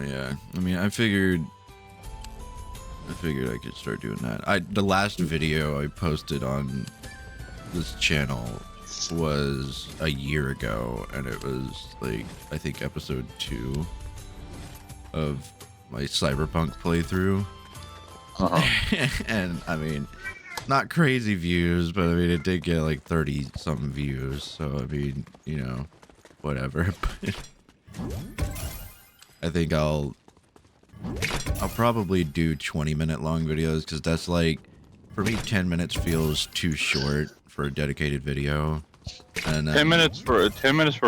Yeah, I mean, I figured I could start doing that. The last video I posted on this channel was a year ago, and it was like, I think episode 2 of my Cyberpunk playthrough. And I mean, not crazy views, but I mean, it did get like 30 something views, so I mean, you know, whatever. I think I'll probably do 20-minute long videos, because that's like, for me, 10 minutes feels too short for a dedicated video. And 10 minutes for a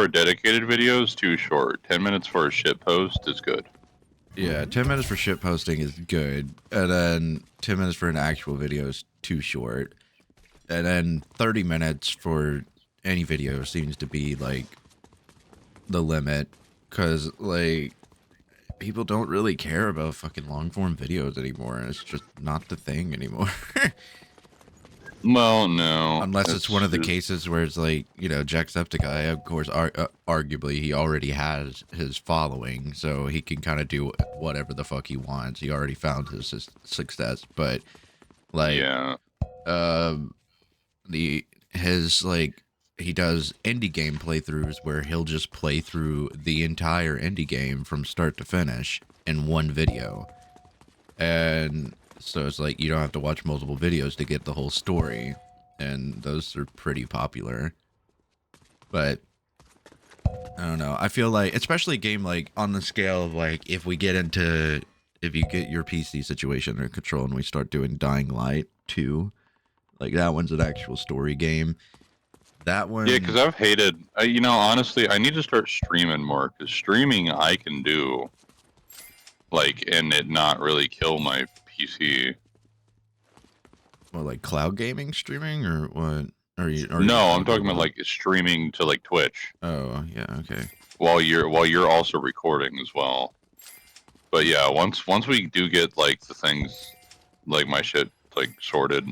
dedicated video is too short. 10 minutes for a shit post is good. Yeah, 10 minutes for shit posting is good, and then 10 minutes for an actual video is too short, and then 30 minutes for any video seems to be like the limit, because like people don't really care about fucking long form videos anymore. It's just not the thing anymore. Well, no. Unless it's one of the cases where it's like, you know, Jacksepticeye, of course, arguably, he already has his following, so he can kind of do whatever the fuck he wants. He already found his success, but, like, yeah. He does indie game playthroughs where he'll just play through the entire indie game from start to finish in one video. And so it's like you don't have to watch multiple videos to get the whole story, and those are pretty popular. But I don't know. I feel like, especially a game like on the scale of like, if you get your PC situation under control and we start doing Dying Light 2, like that one's an actual story game. That one. Yeah, because I've hated. You know, honestly, I need to start streaming more, because streaming I can do, like, and it not really kill my PC. Well, like cloud gaming streaming, or what? No, I'm talking about like streaming to like Twitch. Oh yeah, okay. While you're also recording as well. But yeah, once we do get like the things, like my shit like sorted.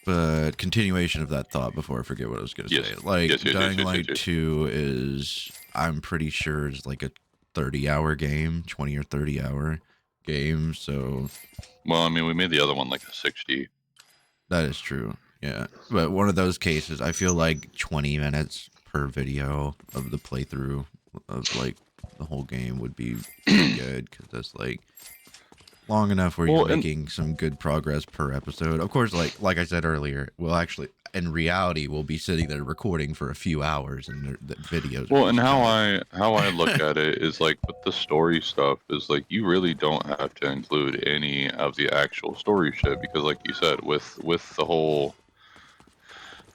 But continuation of that thought before I forget what I was gonna say. Like Dying Light 2 is, I'm pretty sure, is like a 30-hour game, 20 or 30-hour game. So, well, I mean, we made the other one like a 60. That is true. Yeah, but one of those cases, I feel like 20 minutes per video of the playthrough of like the whole game would be pretty good, because that's like long enough where you're making some good progress per episode. Of course, like I said earlier, we'll actually, in reality, we'll be sitting there recording for a few hours, and the videos. Well, and how I look at it is like with the story stuff is like you really don't have to include any of the actual story shit, because like you said, with the whole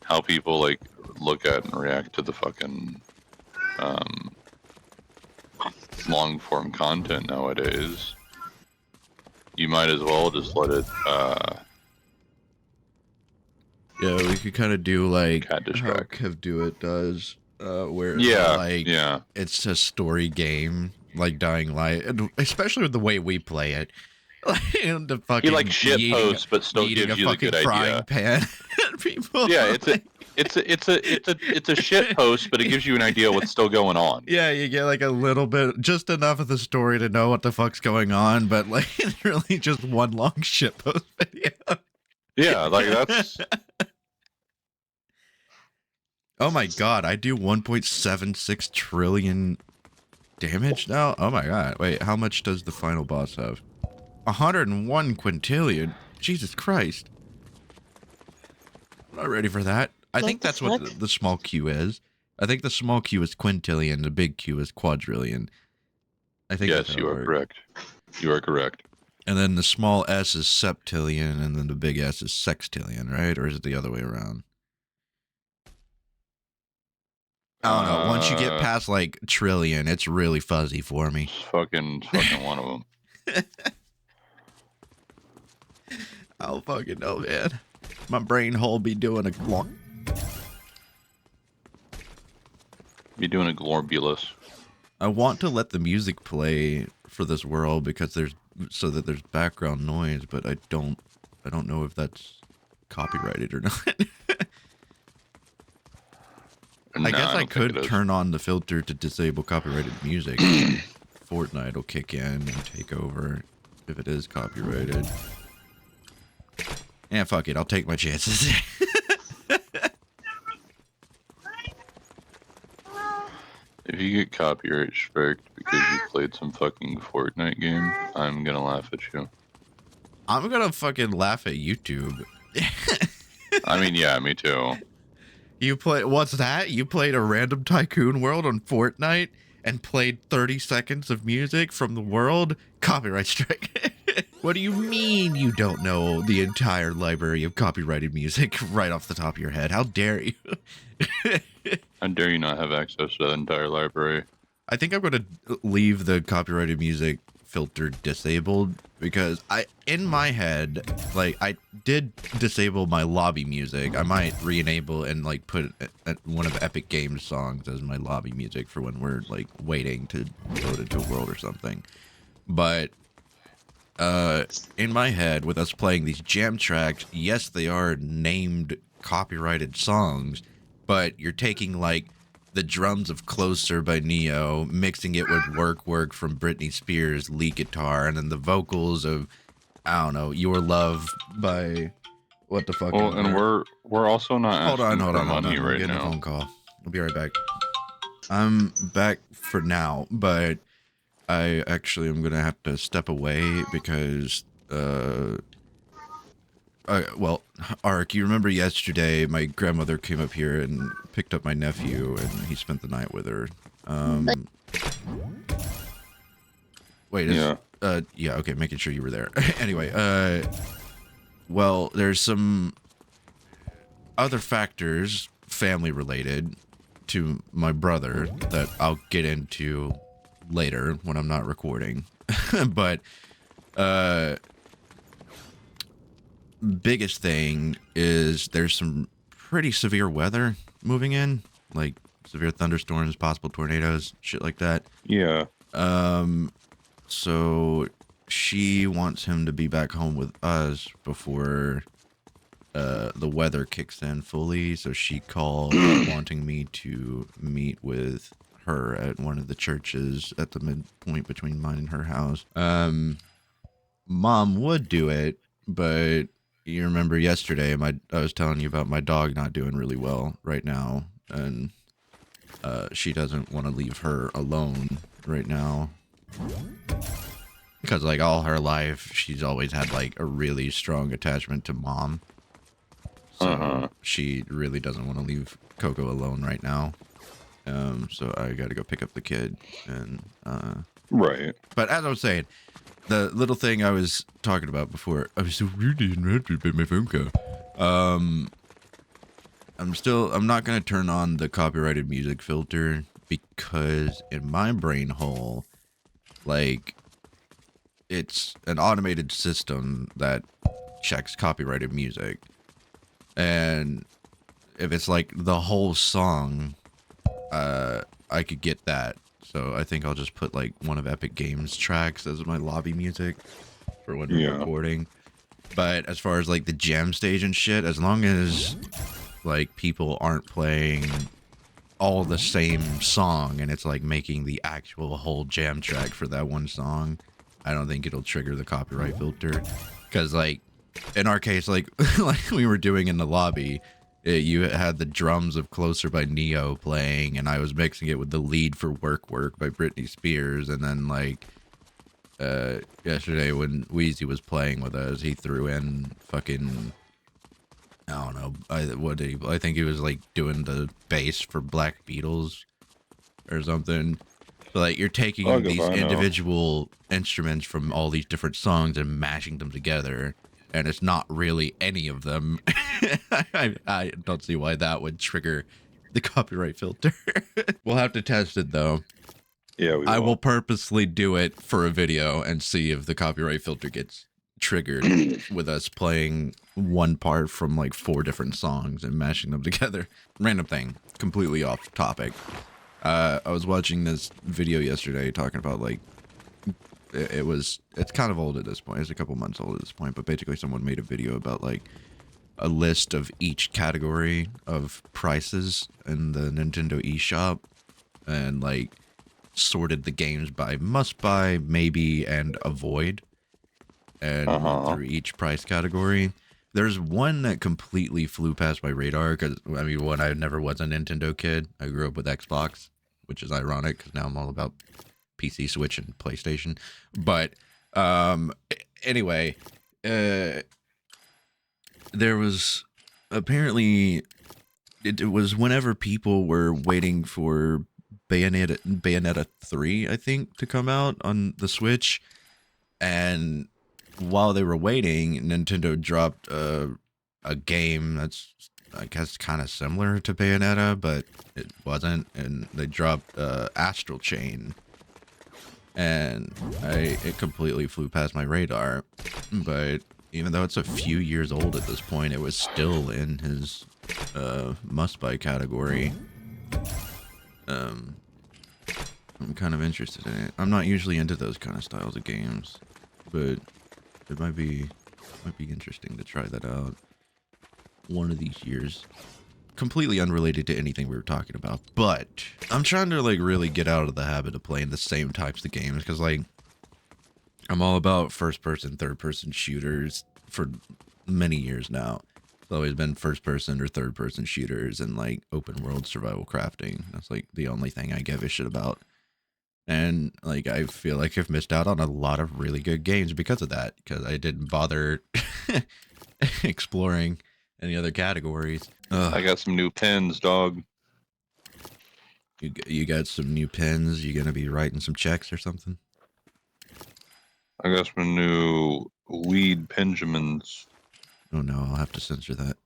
how people like look at and react to the fucking long form content nowadays, you might as well just let it yeah, we could kind of do like cat distract. How Kev Do It does, where it's a story game like Dying Light, and especially with the way we play it. The fucking, he like shit posts, but still gives you the good idea. Pan. People, yeah, it's a shit post, but it gives you an idea what's still going on. Yeah, you get like a little bit, just enough of the story to know what the fuck's going on, but like it's really just one long shit post video. Yeah, like that's. Oh my god, I do 1.76 trillion damage now? Oh my god, wait, how much does the final boss have? 101 quintillion? Jesus Christ. I'm not ready for that. I think that's what the small q is. I think the small q is quintillion, the big q is quadrillion. I think yes, you are correct. You are correct. And then the small s is septillion, and then the big S is sextillion, right? Or is it the other way around? I don't know. Once you get past like trillion, it's really fuzzy for me. Fucking one of them. I don't fucking know, man. My brain hole be doing a glorp. Be doing a globulus. I want to let the music play for this world because there's background noise, but I don't know if that's copyrighted or not. I guess I could turn on the filter to disable copyrighted music. Fortnite will kick in and take over if it is copyrighted. Yeah, fuck it. I'll take my chances. If you get copyright striked because you played some fucking Fortnite game, I'm gonna laugh at you. I'm gonna fucking laugh at YouTube. I mean, yeah, me too. You play, what's that? You played a random tycoon world on Fortnite and played 30 seconds of music from the world? Copyright strike. What do you mean you don't know the entire library of copyrighted music right off the top of your head? How dare you? How dare you not have access to the entire library? I think I'm going to leave the copyrighted music filter disabled because in my head, like, I did disable my lobby music. I might re-enable and like put one of Epic Games songs as my lobby music for when we're like waiting to load into a world or something. But in my head, with us playing these jam tracks, yes, they are named copyrighted songs, but you're taking like the drums of Closer by Neo, mixing it with Work from Britney Spears' lead guitar, and then the vocals of, I don't know, Your Love by what the fuck. Well, and we're also not asking for money I'm right getting now. a phone call. I'll be right back. I'm back for now, but I actually am gonna have to step away because well, Ark, you remember yesterday my grandmother came up here and picked up my nephew and he spent the night with her. Wait, Yeah. Yeah, okay, making sure you were there. Anyway, well, there's some other factors, family related, to my brother that I'll get into later when I'm not recording. But, biggest thing is there's some pretty severe weather moving in, like severe thunderstorms, possible tornadoes, shit like that. Yeah. So she wants him to be back home with us before the weather kicks in fully. So she called wanting me to meet with her at one of the churches at the midpoint between mine and her house. Mom would do it, but you remember yesterday I was telling you about my dog not doing really well right now, and she doesn't want to leave her alone right now. Because like all her life, she's always had like a really strong attachment to Mom. So she really doesn't want to leave Coco alone right now. So I got to go pick up the kid and Right. But as I was saying, the little thing I was talking about before, I was so really interrupted by my phone call. I'm not going to turn on the copyrighted music filter because in my brain hole, like, it's an automated system that checks copyrighted music. And if it's like the whole song, I could get that. So I think I'll just put like one of Epic Games tracks as my lobby music for when we're recording. But as far as like the jam stage and shit, as long as like people aren't playing all the same song and it's like making the actual whole jam track for that one song, I don't think it'll trigger the copyright filter. Because like in our case, like like we were doing in the lobby, you had the drums of Closer by Neo playing, and I was mixing it with the lead for Work by Britney Spears, and then like yesterday when Wheezy was playing with us, he threw in fucking, I don't know, I think he was like doing the bass for Black Beatles or something. So like you're taking these individual instruments from all these different songs and mashing them together, and it's not really any of them. I don't see why that would trigger the copyright filter. We'll have to test it though. Yeah, I will purposely do it for a video and see if the copyright filter gets triggered with us playing one part from like 4 different songs and mashing them together. Random thing, completely off topic. I was watching this video yesterday talking about like, it's kind of old at this point. It's a couple months old at this point, but basically someone made a video about like a list of each category of prices in the Nintendo eShop, and like sorted the games by must buy, maybe, and avoid, and went through each price category. There's one that completely flew past my radar because, I mean, one, I never was a Nintendo kid. I grew up with Xbox, which is ironic because now I'm all about PC, Switch, and PlayStation. But anyway, there was apparently it was whenever people were waiting for Bayonetta 3, I think, to come out on the Switch, and while they were waiting, Nintendo dropped a game that's, I guess, kind of similar to Bayonetta, but it wasn't, and they dropped Astral Chain, and it completely flew past my radar. But even though it's a few years old at this point, it was still in his must-buy category. I'm kind of interested in it. I'm not usually into those kind of styles of games, but it might be interesting to try that out one of these years. Completely unrelated to anything we were talking about, but I'm trying to like really get out of the habit of playing the same types of games, because like I'm all about first person, third person shooters for many years now. It's always been first person or third person shooters and like open world survival crafting. That's like the only thing I give a shit about. And like I feel like I've missed out on a lot of really good games because of that, because I didn't bother exploring any other categories. I got some new pens, dog. You got some new pens? You gonna be writing some checks or something? I got some new weed Benjamins. Oh no, I'll have to censor that.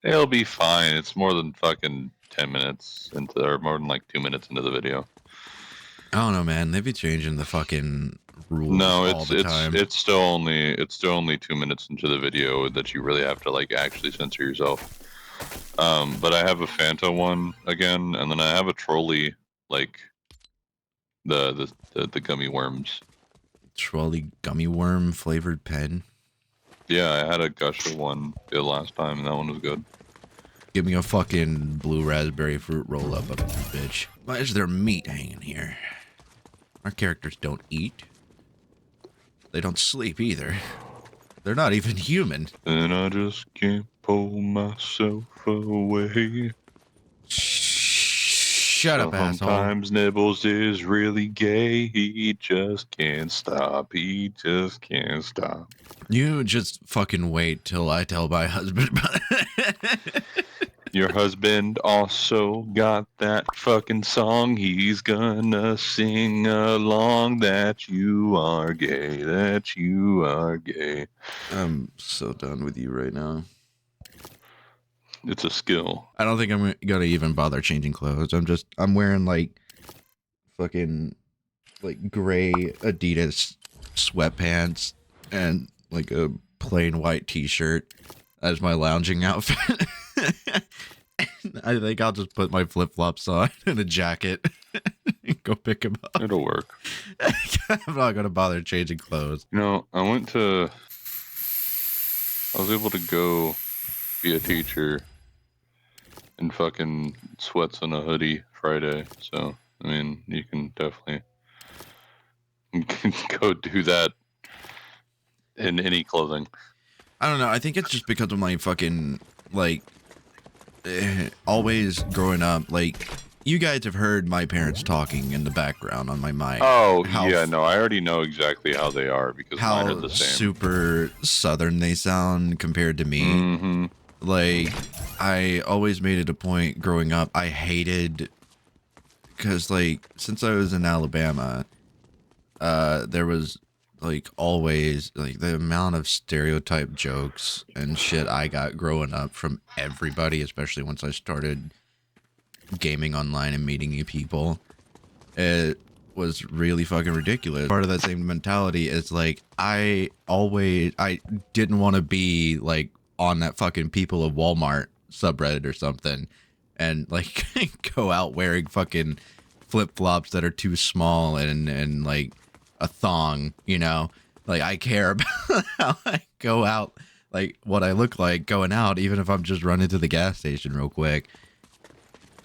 It'll be fine. It's more than fucking 10 minutes into, or more than like 2 minutes into the video. I don't know, man. They be changing the fucking rules No, all the time. it's still only 2 minutes into the video that you really have to like actually censor yourself. But I have a Fanta one again, and then I have a trolley, like the gummy worms. Trolley gummy worm flavored pen. Yeah, I had a Gusher one the last time, and that one was good. Give me a fucking blue raspberry fruit roll up, bitch. Why is there meat hanging here? Our characters don't eat. They don't sleep either. They're not even human. And I just can't pull myself away. Shut up, asshole. Sometimes Nibbles is really gay. He just can't stop. He just can't stop. You just fucking wait till I tell my husband about it. Your husband also got that fucking song. He's gonna sing along that you are gay. That you are gay. I'm so done with you right now. It's a skill. I don't think I'm gonna even bother changing clothes. I'm wearing like fucking like gray Adidas sweatpants and like a plain white t-shirt as my lounging outfit. I think I'll just put my flip-flops on and a jacket and go pick him up. It'll work. I'm not gonna bother changing clothes. You know, I was able to go be a teacher in fucking sweats and a hoodie Friday. So, I mean, you can definitely go do that in any clothing. I don't know. I think it's just because of my fucking, like, always growing up, like, you guys have heard my parents talking in the background on my mic. Oh, yeah, no, I already know exactly how they are because mine are How the same. super southern they sound compared to me. Mm-hmm. Like, I always made it a point growing up. I hated, because, like, since I was in Alabama, there was, like, always, like, the amount of stereotype jokes and shit I got growing up from everybody, especially once I started gaming online and meeting new people. It was really fucking ridiculous. Part of that same mentality is, like, I didn't want to be, like, on that fucking People of Walmart subreddit or something and like go out wearing fucking flip-flops that are too small and like a thong, you know? Like, I care about how I go out, like what I look like going out, even if I'm just running to the gas station real quick.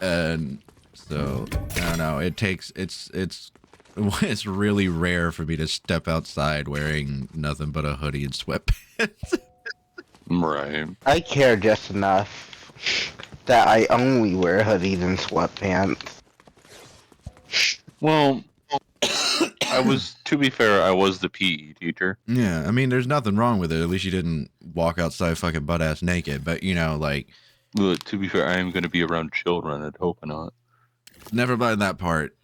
And so I don't know. It's really rare for me to step outside wearing nothing but a hoodie and sweatpants. Right. I care just enough that I only wear hoodies and sweatpants. Well, to be fair, I was the PE teacher. Yeah, I mean, there's nothing wrong with it. At least you didn't walk outside fucking butt ass naked. But you know, like, But to be fair, I am going to be around children. I'd hope not. never mind that part.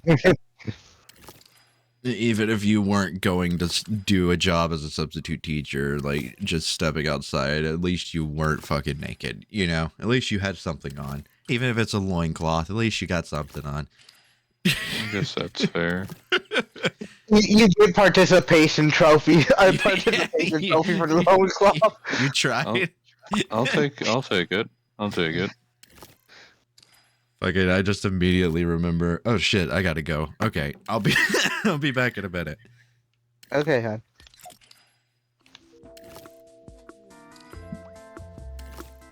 Even if you weren't going to do a job as a substitute teacher, like just stepping outside, at least you weren't fucking naked, you know? At least you had something on. Even if it's a loincloth, at least you got something on. I guess that's fair. You get participation trophy. A participation trophy for the lone club. You tried. I'll take it. I'll take it. Okay, I just immediately remember. Oh shit, I gotta go. Okay, I'll be I'll be back in a minute. Okay, hon.